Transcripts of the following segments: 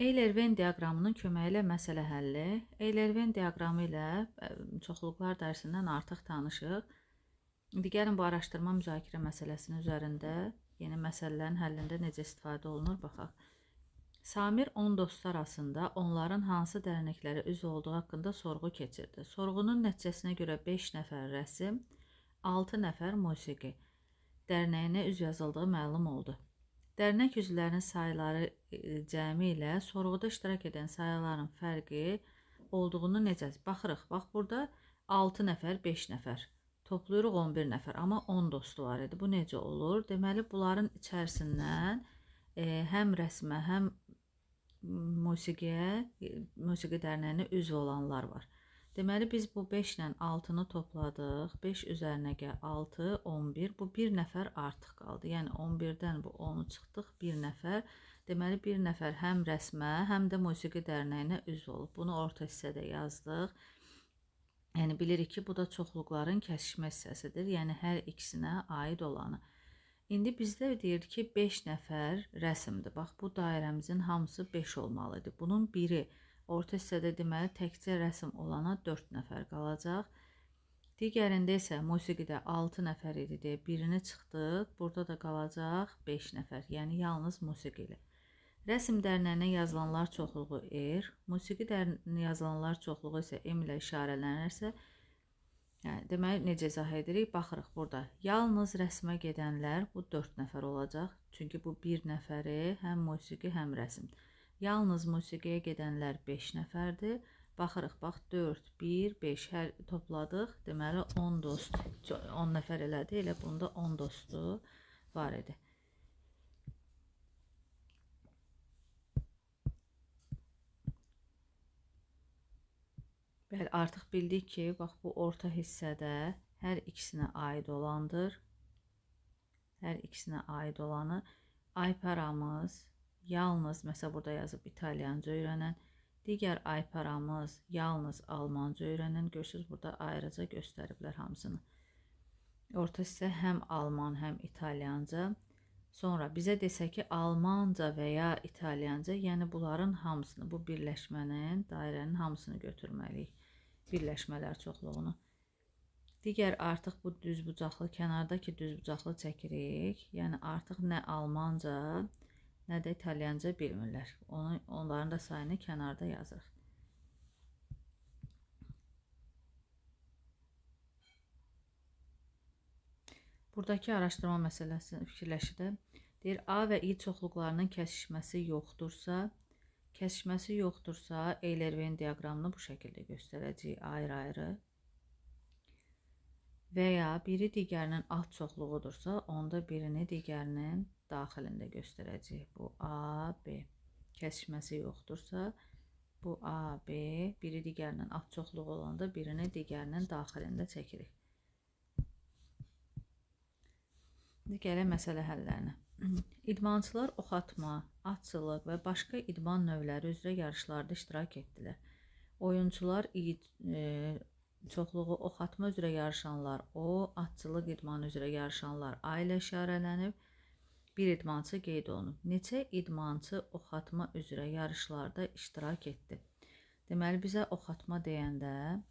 Eyler-Venn diaqramının köməyi ilə məsələ həlli. Eyler-Venn diaqramı ilə çoxluqlar dərsindən artıq tanışıq. İndi gəlin bu araşdırma müzakirə məsələsinin üzərində yeni məsələlərin həllində necə istifadə olunur baxaq. Samir 10 dostu arasında onların hansı dərnəklərə üzv olduğu haqqında sorğu keçirdi. Sorğunun nəticəsinə görə 5 nəfər rəsm, 6 nəfər musiqi dərnəyinə üzv yazıldığı məlum oldu. Dərnək üzvlərinin sayları cəmi ilə sorğuda iştirak edən sayıların fərqi olduğunu necə baxırıq? Bax, burada 6 nəfər, 5 nəfər. Toplayırıq 11 nəfər, amma 10 dostu var idi. Bu necə olur? Deməli, bunların içərisindən həm rəsmə, həm musiqi dərnəyinə üzv olanlar var. Deməli, biz bu 5 ilə 6-nı topladıq. 5 üzərinə gəl 6, 11. Bu 1 nəfər artıq qaldı. Yəni 11-dən bu 10-u çıxdıq, 1 nəfər. Deməli, 1 nəfər həm rəsmə, həm də musiqi dərnəyinə üzv olub. Bunu orta hissədə yazdıq. Yəni bilirik ki, bu da çoxluqların kəsişmə hissəsidir. Yəni hər ikisinə aid olanı. İndi bizdə deyir ki, 5 nəfər rəsmdir. Bax, bu dairəmizin hamısı 5 olmalıdır. Bunun biri orta hissədə deməli təkcə rəsm olana 4 nəfər qalacaq. Digərində isə musiqidə 6 nəfər idi deyə birini çıxdıq. Burada da qalacaq 5 nəfər. Yəni yalnız musiqi ilə. Rəsm dərnəyinə yazılanlar çoxluğu R, musiqi dərnəyinə yazılanlar çoxluğu isə M ilə işarələnirsə, yəni, deməli, necə izah edirik? Baxırıq burada. Yalnız rəsmə gedənlər bu 4 nəfər olacaq. Çünki bu 1 nəfəri həm musiqi, həm rəsm. Yalnız musiqiyə gedənlər 5 nəfərdir. Baxırıq, bax 4, 1, 5 hər topladıq. Deməli 10 dost, 10 nəfər elədi. Elə bunda 10 dostu var idi. Bəli, artıq bildik ki, bax bu orta hissədə hər ikisinə aid olandır. Hər ikisinə aid olanı Ayparamız yalnız, məsələn burada yazıb İtalyanca öyrənən, digər Ayparamız yalnız Almanca öyrənən. Görürsünüz, burada ayrıca göstəriblər hamısını. Orta hissə həm Alman, həm İtalyanca. Sonra bizə desə ki, Almanca və ya İtalyanca, yəni bunların hamısını, bu birləşmənin, dairənin hamısını götürməliyik. Birləşmələr çoxluğunu. Digər artıq bu düzbucaqlı, kənardakı düzbucaqlı çəkirik. Yəni artıq nə Almanca, nə də İtalyanca bilmirlər. Onların da sayını kənarda yazırıq. Buradakı araşdırma məsələsini fikirləşidə deyir, A və I çoxluqlarının kəsişməsi yoxdursa, Eyler-Venn diaqramını bu şəkildə göstərəcəyik ayrı-ayrı. Və ya biri digərinin alt çoxluğudursa, onda birini digərinin daxilində göstərəcəyik. Bu A, B. Kəsişməsi yoxdursa, bu A, B. Biri digərinin alt çoxluğu olanda birini digərinin daxilində çəkirik. Gələk məsələ həllərinə. İdmançılar oxatma, atçılıq və başqa idman növləri üzrə yarışlarda iştirak etdilər. Oyunçular çoxluğu oxatma üzrə yarışanlar O, atçılıq idmanı üzrə yarışanlar A ilə işarələnib. Bir idmançı qeyd olunub. Neçə idmançı oxatma üzrə yarışlarda iştirak etdi? Deməli, bizə oxatma deyəndə,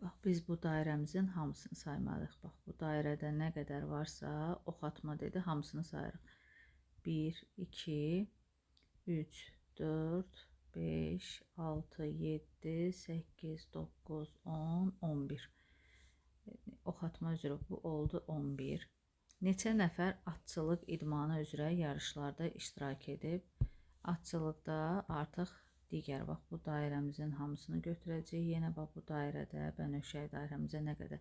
bax, biz bu dairəmizin hamısını saymalıyıq. Bax, bu dairədə nə qədər varsa, oxatma dedi, hamısını sayırıq. 1, 2, 3, 4, 5, 6, 7, 8, 9, 10, 11. Oxatma üzrə bu oldu 11. Neçə nəfər atçılıq idmanı üzrə yarışlarda iştirak edib? Atçılıqda artıq digər, bax, bu dairəmizin hamısını götürəcəyik. Yenə bax, bu dairədə, bənövşəyi dairəmizə nə qədər?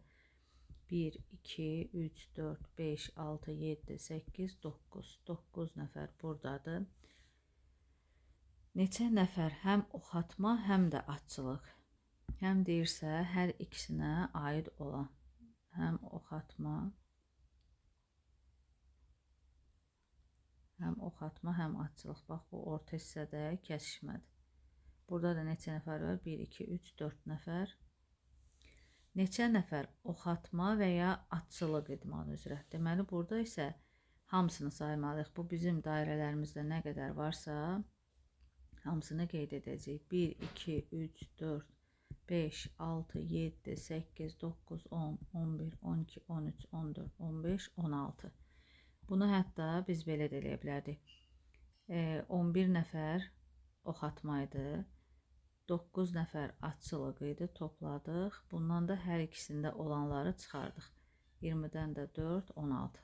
1, 2, 3, 4, 5, 6, 7, 8, 9. 9 nəfər buradadır. Neçə nəfər həm oxatma, həm də atçılıq. Həm deyirsə, hər ikisinə aid olan. Həm oxatma, həm atçılıq. Bax, bu orta hissədə kəsişmədir. Burada da neçə nəfər var? 1, 2, 3, 4 nəfər. Neçə nəfər oxatma və ya atçılıq idmanı üzrə. Deməli, burada isə hamısını saymalıyıq. Bu bizim dairələrimizdə nə qədər varsa, Hamısını qeyd edəcəyik. 1, 2, 3, 4, 5, 6, 7, 8, 9, 10, 11, 12, 13, 14, 15, 16. Bunu hətta biz belə də eləyə bilərdik. 11 nəfər oxatma idi. 9 nəfər atçılıq idi. Topladıq. Bundan da hər ikisində olanları çıxardıq. 20-dən də 4, 16.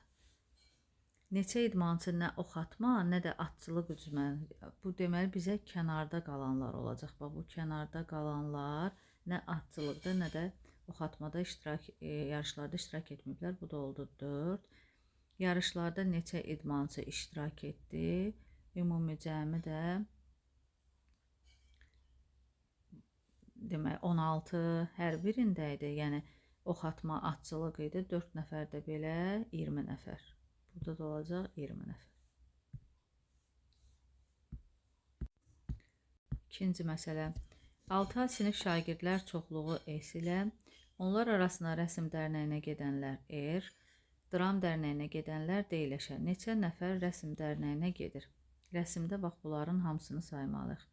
Neçə idmançı nə oxatma, nə də atçılıq üzmən. Bu deməli bizə kənarda qalanlar olacaq. Bax, bu kənarda qalanlar nə atçılıqda, nə də oxatmada yarışlarda iştirak etməyiblər. Bu da oldu 4. Yarışlarda neçə idmançı iştirak etdi? Ümumi cəmi də demək 16 hər birində idi. Yəni oxatma, atçılıq idi. 4 nəfər də belə 20 nəfər. Burada da olacaq 20 nəfər. İkinci məsələ. 6A sinif şagirdlər çoxluğu S ilə, onlar arasında rəsm dərnəyinə gedənlər R, dram dərnəyinə gedənlər D iləşər. Neçə nəfər rəsm dərnəyinə gedir? Rəsmdə bax, bunların hamısını saymalıyıq.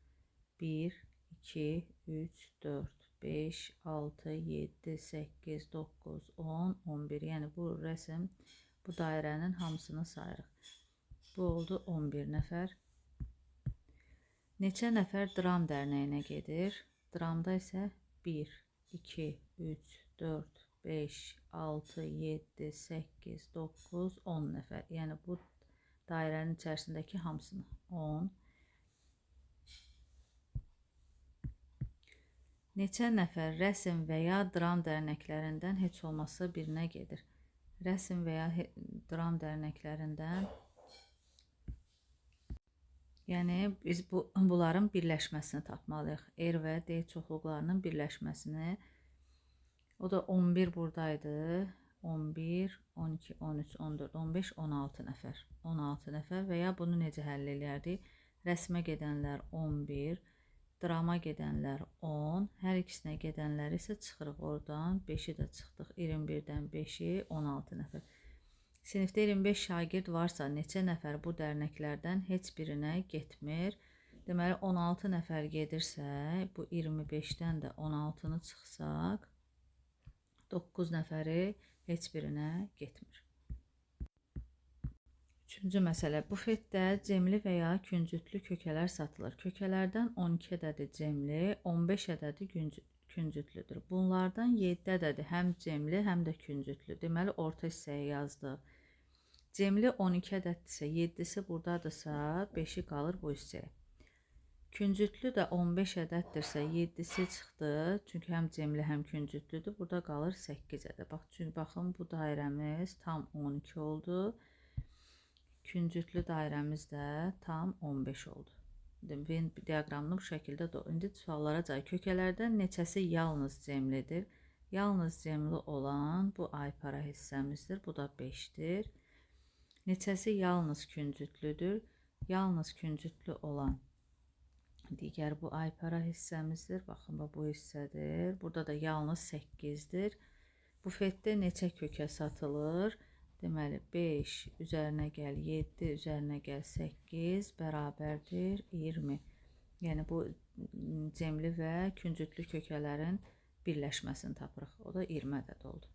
1, 2, 3, 4, 5, 6, 7, 8, 9, 10, 11. Yəni bu rəsm, bu dairənin hamısını sayırıq. Bu oldu 11 nəfər. Neçə nəfər dram dərnəyinə gedir? Dramda isə 1, 2, 3, 4, 5, 6, 7, 8, 9, 10 nəfər. Yəni bu dairənin içərisindəki hamısını 10. Neçə nəfər rəsm və ya dram dərnəklərindən heç olmazsa birinə gedir? Rəsm və ya dram dərnəklərindən, yəni biz bunların birləşməsini tapmalıyıq. R və D çoxluqlarının birləşməsini. O da 11 buradaydı. 11, 12, 13, 14, 15, 16 nəfər. 16 nəfər və ya bunu necə həll edərdik? Rəsmə gedənlər 11, drama gedənlər 10, hər ikisinə gedənləri isə çıxırıq oradan. 5-i də çıxdıq. 21-dən 5-i 16 nəfər. Sinifdə 25 şagird varsa, neçə nəfər bu dərnəklərdən heç birinə getmir? Deməli, 16 nəfər gedirsə, bu 25-dən də 16-nı çıxsaq, 9 nəfəri heç birinə getmir. Üçüncü məsələ. Bufetdə cemli və ya küncütlü kökələr satılır. Kökələrdən 12 ədədi cemli, 15 ədədi küncütlüdür. Bunlardan 7 ədədi həm cemli, həm də küncütlü. Deməli, orta hissəyə yazdıq. Cemli 12 ədəddirsə, 7-si buradadırsa, 5-i qalır bu hissəyə. Küncütlü də 15 ədəddirsə, 7-si çıxdı. Çünki həm cemli, həm küncütlüdür. Burada qalır 8 ədəd. Çünki baxın, bu dairəmiz tam 12 oldu. Küncütlü dairəmiz də tam 15 oldu. Venn diaqramını bu şəkildə doğru. İndi suallara cavab. Kökələrdən neçəsi yalnız cemlidir? Yalnız cemli olan bu aypara hissəmizdir. Bu da 5-dir. Neçəsi yalnız küncütlüdür? Yalnız küncütlü olan digər bu aypara hissəmizdir. Baxın, bu hissədir. Burada da yalnız 8-dir. Bufetdə neçə kökə satılır? Deməli, 5 üzərinə gəl 7, üzərinə gəl 8 bərabərdir 20. Yəni bu cemli və küncütlü kökələrin birləşməsini tapırıq. O da 20 ədəd oldu.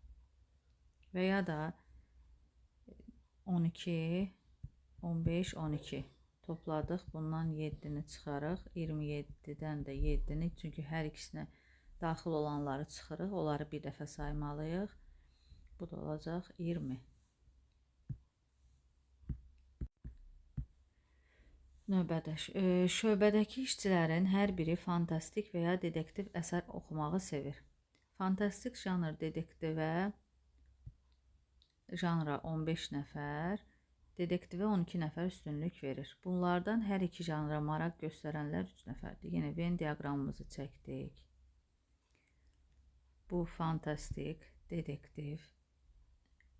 Və ya da 12, 15, 12 topladıq. Bundan 7-ni çıxarıq. 27-dən də 7-ni, çünki hər ikisinə daxil olanları çıxırıq. Onları bir dəfə saymalıyıq. Bu da olacaq 20. Növbədə şöbədəki işçilərin hər biri fantastik və ya dedektiv əsər oxumağı sevir. Fantastik janr dedektivə janra 15 nəfər, dedektivə 12 nəfər üstünlük verir. Bunlardan hər iki janra maraq göstərənlər 3 nəfərdir. Yenə Venn diaqramımızı çəkdik. Bu fantastik, dedektiv.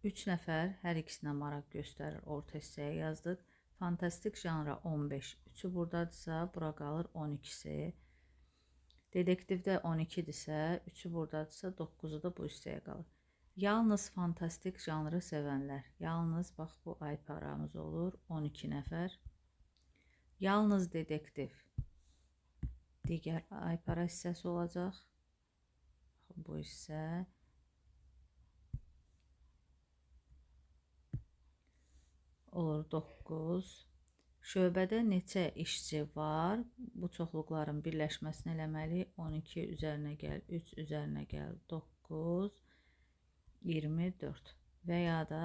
3 nəfər hər ikisinə maraq göstərir. Orta hissəyə yazdıq. Fantastik janra 15. 3-ü buradadırsa, bura qalır 12-si. Dedektivdə 12-dirsə, 3-ü buradadırsa, 9-u da bu hissəyə qalır. Yalnız fantastik janrı sevənlər. Yalnız, bax, bu ayparamız olur. 12 nəfər. Yalnız dedektiv. digər aypara hissəsi olacaq. Bu hissə olur 9. Şöbədə neçə işçi var? Bu çoxluqların birləşməsini eləməli. 12 üzərinə gəl, 3 üzərinə gəl, 9, 24. Və ya da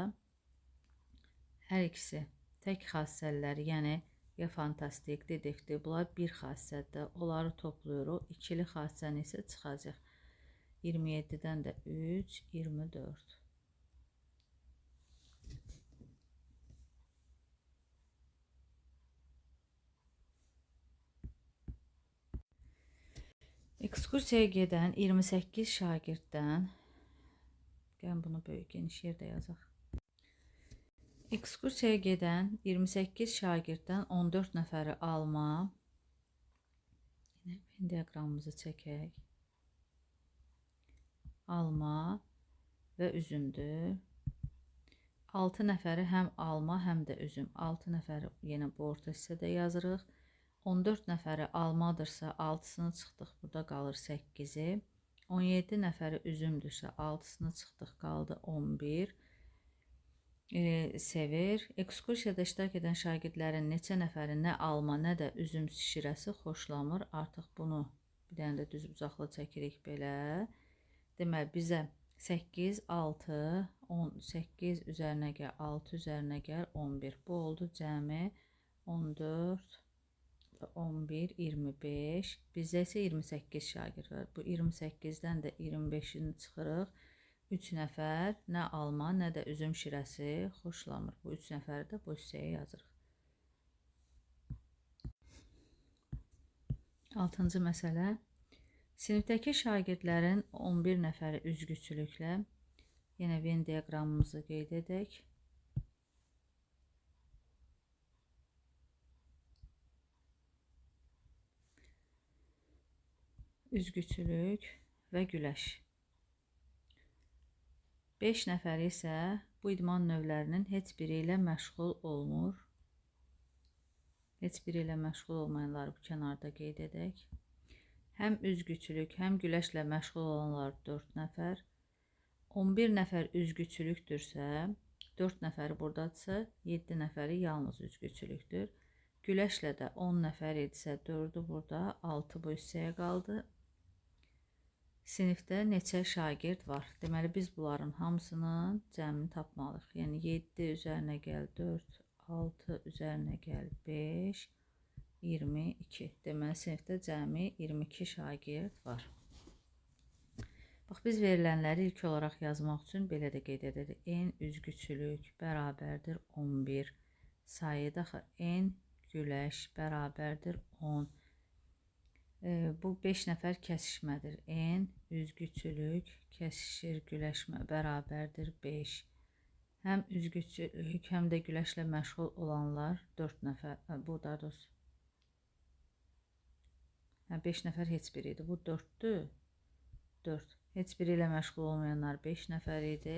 hər ikisi tək xassələri, yəni ya fantastik, dedektiv, bunlar bir xassədə. Onları toplayırıq. İkili xassəni isə çıxacaq. 27-dən də 3, 24. Ekskursiyaya gedən 28 şagirddən, gəlin bunu böyük geniş yerdə yazaq. Ekskursiyaya gedən 28 şagirddən 14 nəfəri alma. Yine Venn diaqramımızı çəkək. Alma və üzümdür. 6 nəfəri həm alma, həm də üzüm. 6 nəfəri yenə bu orta hissədə yazırıq. 14 nəfəri almadırsa 6'sını çıxdıq, burada qalır 8'i. 17 nəfəri üzümdürsə 6'sını çıxdıq, qaldı 11. Sevir. Ekskursiyada iştirak edən şagirdlərin neçə nəfəri nə alma, nə də üzüm şirəsi xoşlamır. Artıq bunu bir dənə də düz bucaqlı çəkirik belə. Deməli bizə 8, 6, 18 üzərinə gəl, 6 üzərinə gəl, 11. Bu oldu cəmi 14, 11, 25. Bizdə isə 28 şagird var. Bu 28-dən də 25'ini çıxırıq. 3 nəfər nə alma, nə də üzüm şirəsi xoşlamır. Bu 3 nəfəri də bu hissəyə yazırıq. 6-cı məsələ. Sinifdəki şagirdlərin 11 nəfəri üzgüçülüklə, yenə Venn diaqramımızı qeyd edək. Üzgüçülük və güləş. 5 nəfəri isə bu idman növlərinin heç biri ilə məşğul olmur. Heç biri ilə məşğul olmayanları bu kənarda qeyd edək. Həm üzgüçülük, həm güləşlə məşğul olanlar 4 nəfər. 11 nəfər üzgüçülükdürsə, 4 nəfəri buradadırsa, 7 nəfəri yalnız üzgüçülükdür. Güləşlə də 10 nəfər idisə, 4'ü burada, 6 bu hissəyə qaldı. Sinifdə neçə şagird var? Deməli biz bunların hamısının cəmini tapmalıyıq. Yəni 7 üzərinə gəl 4, 6 üzərinə gəl 5, 22. Deməli sinifdə cəmi 22 şagird var. Bax biz verilənləri ilk olaraq yazmaq üçün belə də qeyd edirik. N üzgüçülük bərabərdir 11. Sayı daxil N güləş bərabərdir 10. Bu 5 nəfər kəsişmədir. N üzgüçülük kəsişir güləşmə bərabərdir 5. Həm üzgüçülük, həm də güləşlə məşğul olanlar 4 nəfər. Bu da doğrusu 5 nəfər heç biri idi. Bu 4'dür. 4. Heç biri ilə məşğul olmayanlar 5 nəfər idi.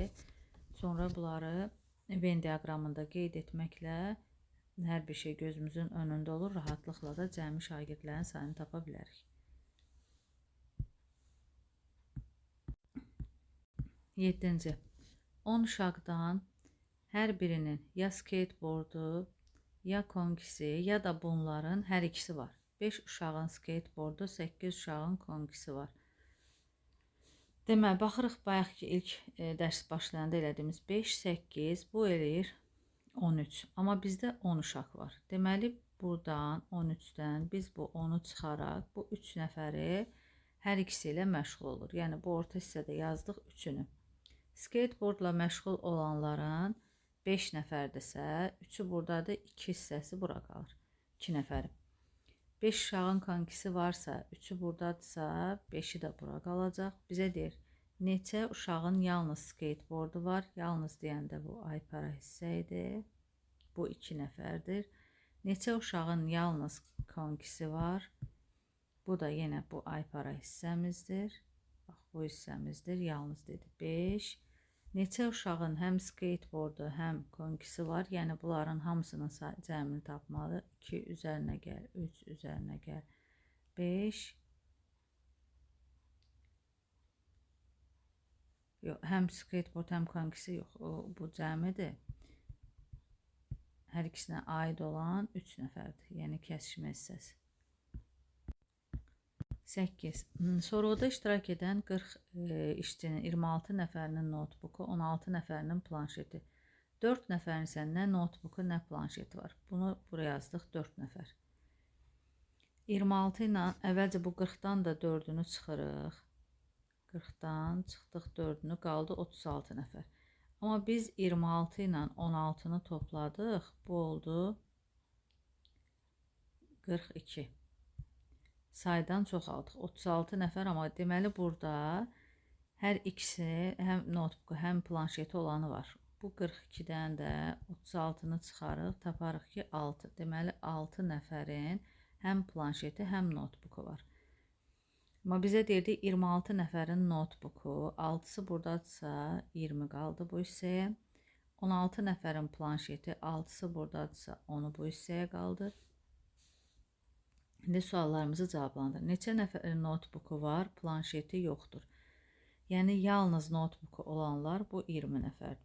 Sonra bunları Venn diaqramında qeyd etməklə hər bir şey gözümüzün önündə olur. Rahatlıqla da cəmi şagirdlərin sayını tapa bilərik. 7. 10 uşaqdan hər birinin ya skateboardu, ya konkisi, ya da bunların hər ikisi var. 5 uşağın skateboardu, 8 uşağın konkisi var. Deməli, baxırıq bayaq ki, ilk dərs başlayanda elədiyimiz 5, 8, bu eləyir 13. Amma bizdə 10 uşaq var. Deməli, buradan 13'dən biz bu 10'u çıxaraq, bu 3 nəfəri hər ikisi ilə məşğul olur. Yəni, bu orta hissədə yazdıq 3'ünü. Skateboardla məşğul olanların 5 nəfərdirsə, 3'ü buradadır, 2 hissəsi bura qalır. 2 nəfəri. 5 uşağın konkisi varsa, 3'ü buradadırsa, 5'i də bura qalacaq. Bizə deyir, neçə uşağın yalnız skateboardu var. Yalnız deyəndə bu aypara hissə idi. Bu 2 nəfərdir. Neçə uşağın yalnız konkisi var. Bu da yenə bu aypara hissəmizdir. Bax, bu hissəmizdir. Yalnız dedi 5. Neçə uşağın həm skateboardu, həm konkisi var. Yəni bunların hamısının cəmini tapmalı. 2 üzərinə gəl, 3 üzərinə gəl, 5. Yox, həm skateboard, həm konkisi yox. Bu cəmidir. Hər ikisinə aid olan 3 nəfərdir. Yəni kəsişmə hissəsi. 8. Sorğuda iştirak edən 40 işçinin 26 nəfərinin notebook'u, 16 nəfərinin planşeti. 4 nəfərin isə nə notebook'u, nə planşeti var. Bunu buraya yazdıq 4 nəfər. 26 ilə əvvəlcə bu 40-dan da 4-ünü çıxırıq. 40-dan çıxdıq 4-ünü, qaldı 36 nəfər. Amma biz 26 ilə 16-nı topladıq. Bu oldu 42. Saydan çoxaldıq. 36 nəfər, amma deməli burada hər ikisi həm notebook'u, həm planşeti olanı var. Bu 42-dən də 36-nı çıxarıq, taparıq ki 6. Deməli 6 nəfərin həm planşeti, həm notebook'u var. Amma bizə deyirdi 26 nəfərin notebook'u, 6-sı buradadırsa 20 qaldı bu hissəyə. 16 nəfərin planşeti, 6-sı buradadırsa onu bu hissəyə qaldı. İndi suallarımızı cavablandır. Neçə nəfərin notebook'u var, planşeti yoxdur. Yəni yalnız notebook'u olanlar bu 20 nəfər.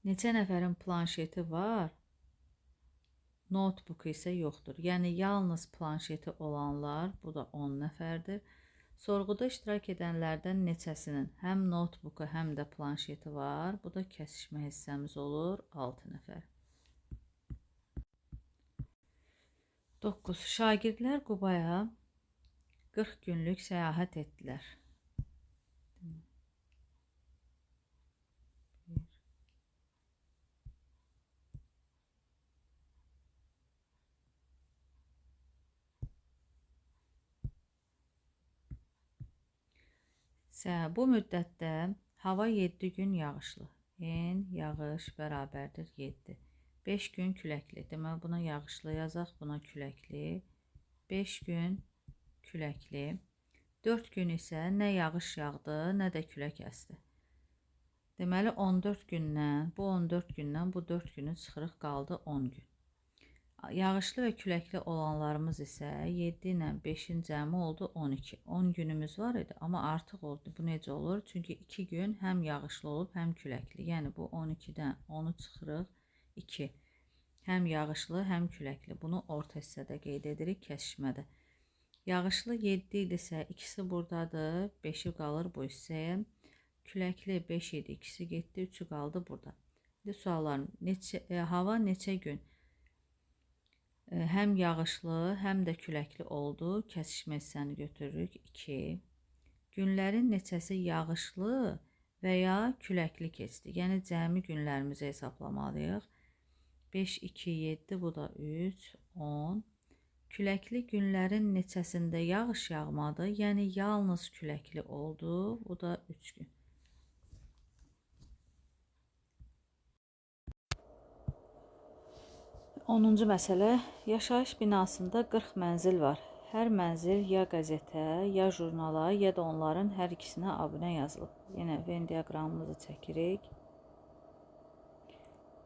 Neçə nəfərin planşeti var, notebook'u isə yoxdur. Yəni yalnız planşeti olanlar bu da 10 nəfərdir. Sorğuda iştirak edənlərdən neçəsinin həm notebook'u, həm də planşeti var. Bu da kəsişmə hissəmiz olur 6 nəfər. 9. Şagirdlər Qubaya 40 günlük səyahət etdilər. Bu müddətdə hava 7 gün yağışlı. N yağış bərabərdir 7. 5 gün küləkli. Deməli buna yağışlı yazaq, buna küləkli. 5 gün küləkli. 4 gün isə nə yağış yağdı, nə də külək əsdi. Deməli 14 gündən, bu 14 gündən bu 4 günü çıxırıq, qaldı 10 gün. Yağışlı və küləkli olanlarımız isə 7 ilə 5-in cəmi oldu 12. 10 günümüz var idi, amma artıq oldu. Bu necə olur? Çünki 2 gün həm yağışlı olub, həm küləkli. Yəni bu 12-dən 10-u çıxırıq 2. Həm yağışlı, həm küləkli. Bunu orta hissədə qeyd edirik, kəsişmədə. Yağışlı 7 idisə, ikisi buradadır, 5-i qalır bu hissəyə. Küləkli 5 idi, ikisi getdi, 3-ü qaldı burada. İndi suallarım, hava neçə gün həm yağışlı, həm də küləkli oldu? Kəsişmə hissəni götürürük, 2. Günlərin neçəsi yağışlı və ya küləkli keçdi? Yəni cəmi günlərimizi hesablamalıyıq. 5, 2, 7, bu da 3, 10. Küləkli günlərin neçəsində yağış yağmadı? Yəni yalnız küləkli oldu. Bu da 3 gün. 10-cu məsələ. Yaşayış binasında 40 mənzil var. Hər mənzil ya qəzetə, ya jurnala, ya da onların hər ikisinə abunə yazılıb. Yenə Venn diaqramımızı çəkirik.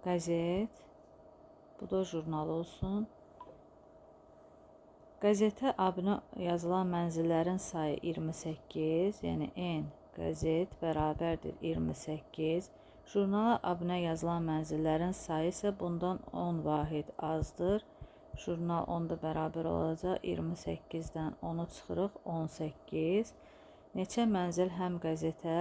Qəzet, bu da jurnal olsun. Qəzetə abunə yazılan mənzillərin sayı 28, yəni N qəzet bərabərdir 28. Jurnala abunə yazılan mənzillərin sayı isə bundan 10 vahid azdır. Jurnal 10-da bərabər olacaq. 28-dən 10-u çıxırıq, 18. Neçə mənzil həm qəzetə?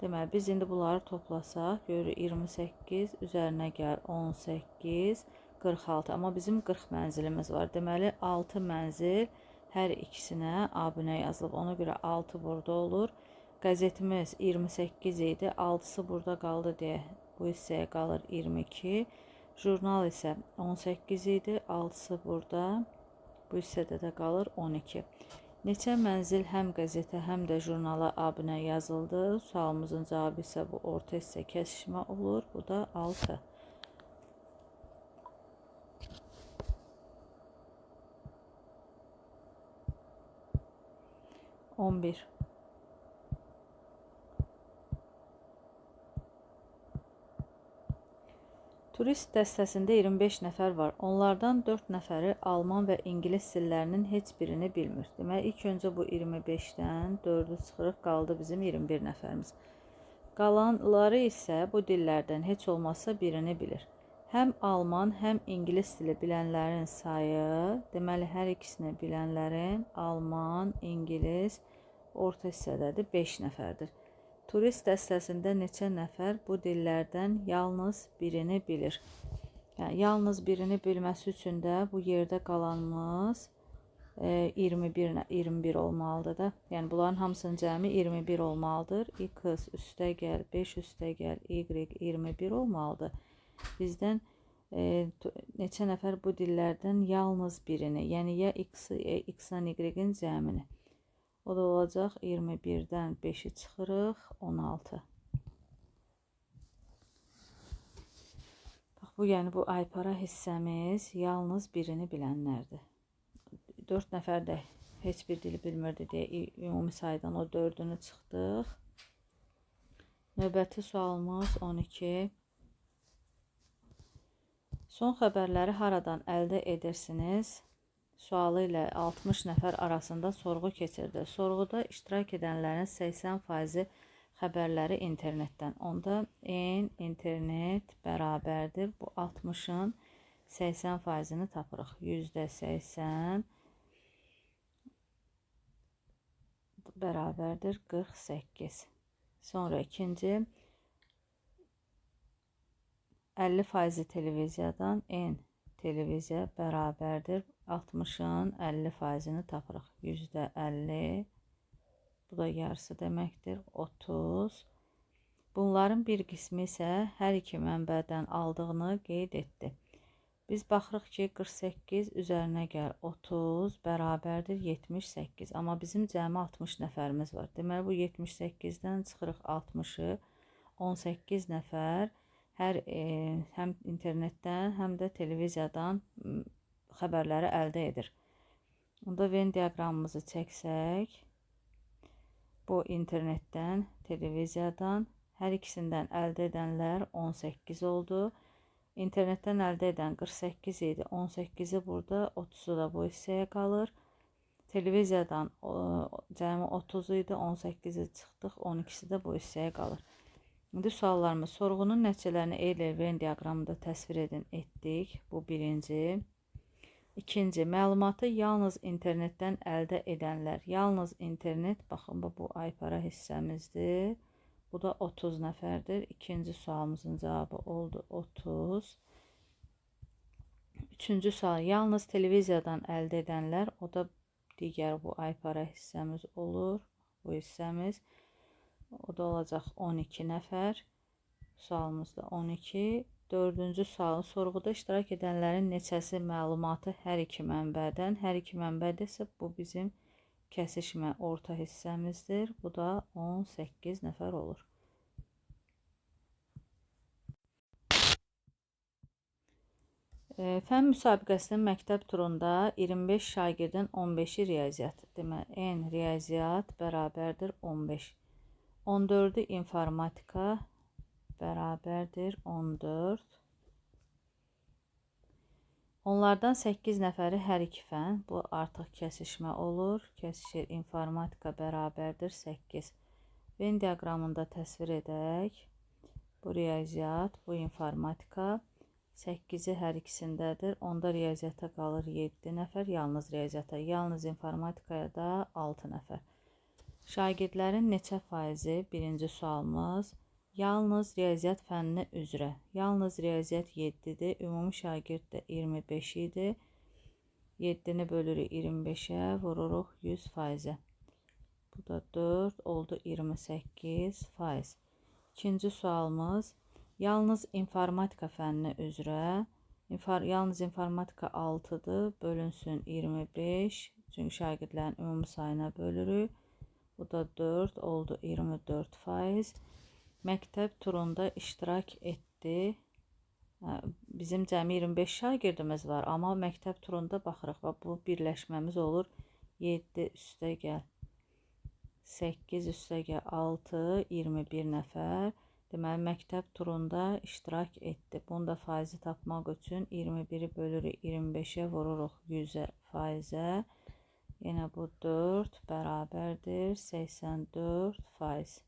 Deməli, biz indi bunları toplasaq, görürük 28, üzərinə gəl 18, 46. Amma bizim 40 mənzilimiz var. Deməli, 6 mənzil hər ikisinə abunə yazılıb. Ona görə 6 burada olur. Qəzetimiz 28 idi, 6-sı burada qaldı deyə bu hissəyə qalır 22. Jurnal isə 18 idi, 6-sı burada, bu hissədə də qalır 12. Neçə mənzil həm qəzetə, həm də jurnala abunə yazıldı? Sualımızın cavabı isə bu orta hissə kəsişmə olur, bu da 6. 11. Turist dəstəsində 25 nəfər var. Onlardan 4 nəfəri alman və ingilis dillərinin heç birini bilmir. Deməli, ilk öncə bu 25-dən 4-ü çıxırıq, qaldı bizim 21 nəfərimiz. Qalanları isə bu dillərdən heç olmazsa birini bilir. Həm alman, həm ingilis dili bilənlərin sayı, deməli, hər ikisini bilənlərin alman, ingilis orta hissədədir, 5 nəfərdir. Turist dəstəsində neçə nəfər bu dillərdən yalnız birini bilir? Yəni, yalnız birini bilməsi üçün də bu yerdə qalanımız 21 olmalıdır da. Yəni, bunların hamısının cəmi 21 olmalıdır. X üstəgəl 5 üstəgəl Y 21 olmalıdır. Bizdən neçə nəfər bu dillərdən yalnız birini, yəni ya X-dan Y-in cəmini. O da olacaq 21-dən 5-i çıxırıq, 16. Bax, bu aypara hissəmiz yalnız birini bilənlərdir. 4 nəfər də heç bir dili bilmirdi deyə ümumi saydan o 4-ünü çıxdıq. Növbəti sualımız 12. Son xəbərləri haradan əldə edirsiniz? Sualı ilə 60 nəfər arasında sorğu keçirdi. Sorğuda iştirak edənlərin 80% xəbərləri internetdən. Onda internet bərabərdir. Bu 60-ın 80%-ni tapırıq. %80 bərabərdir 48. Sonra ikinci 50% televiziyadan televiziya bərabərdir 60-ın 50%-ni tapırıq. %50. Bu da yarısı deməkdir. 30. Bunların bir qismi isə hər iki mənbədən aldığını qeyd etdi. Biz baxırıq ki, 48 üzərinə gəl 30 bərabərdir 78. Amma bizim cəmi 60 nəfərimiz var. Deməli, bu 78-dən çıxırıq 60-ı 18 nəfər həm internetdən, həm də televiziyadan xəbərləri əldə edir. Onda Venn diaqramımızı çəksək, bu internetdən, televiziyadan, hər ikisindən əldə edənlər 18 oldu. İnternetdən əldə edən 48 idi, 18-i burada, 30-u da bu hissəyə qalır. Televiziyadan cəmi 30 idi, 18-i çıxdıq, 12-si də bu hissəyə qalır. İndi suallarımız, sorğunun nəticələrini Euler-Venn diaqramında təsvir edin, etdik. Bu birinci. İkinci, məlumatı yalnız internetdən əldə edənlər. Yalnız internet, baxın, bu aypara hissəmizdir. Bu da 30 nəfərdir. İkinci sualımızın cavabı oldu 30. Üçüncü sual, yalnız televiziyadan əldə edənlər. O da digər bu aypara hissəmiz olur. Bu hissəmiz. O da olacaq 12 nəfər. Sualımız da 12. Dördüncü sualın, sorğuda iştirak edənlərin neçəsi məlumatı hər iki mənbədən. Hər iki mənbədə isə bu bizim kəsişmə orta hissəmizdir. Bu da 18 nəfər olur. Fən müsabiqəsinin məktəb turunda 25 şagirdin 15-i riyaziyyat. Deməli, n riyaziyyat bərabərdir 15. 14-ü informatika bərabərdir 14. Onlardan 8 nəfəri hər iki fən. Bu artıq kəsişmə olur. Kəsişir, informatika bərabərdir 8. Venn diaqramında təsvir edək. Bu riyaziyyat, bu informatika. 8-i hər ikisindədir. Onda riyaziyyata qalır 7 nəfər. Yalnız riyaziyyata, yalnız informatikaya da 6 nəfər. Şagirdlərin neçə faizi? Birinci sualımız. Yalnız riyaziyyat fənni üzrə. Yalnız riyaziyyat 7-dir. Ümumi şagird də 25 idi. 7-ni bölürük 25-ə, vururuq 100%. Bu da 4 oldu 28%. İkinci sualımız. Yalnız informatika fənni üzrə. Yalnız informatika 6-dır. Bölünsün 25. Çünki şagirdlərin ümumi sayına bölürük. Bu da 4 oldu 24%. Məktəb turunda iştirak etdi. Bizim cəmi 25 şagirdimiz var. Amma məktəb turunda baxırıq. Bu birləşməmiz olur. 7 üstəgəl 8 üstəgəl 6, 21 nəfər. Deməli, məktəb turunda iştirak etdi. Bunun da faizi tapmaq üçün 21-i bölürük 25-ə, vururuq 100-ə faizə. Yenə bu 4 bərabərdir 84%.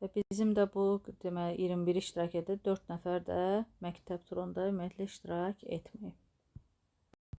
Və bizim də bu deməli 21 iştirak edir. 4 nəfər də məktəb turunda ümumiyyətlə iştirak etməyib.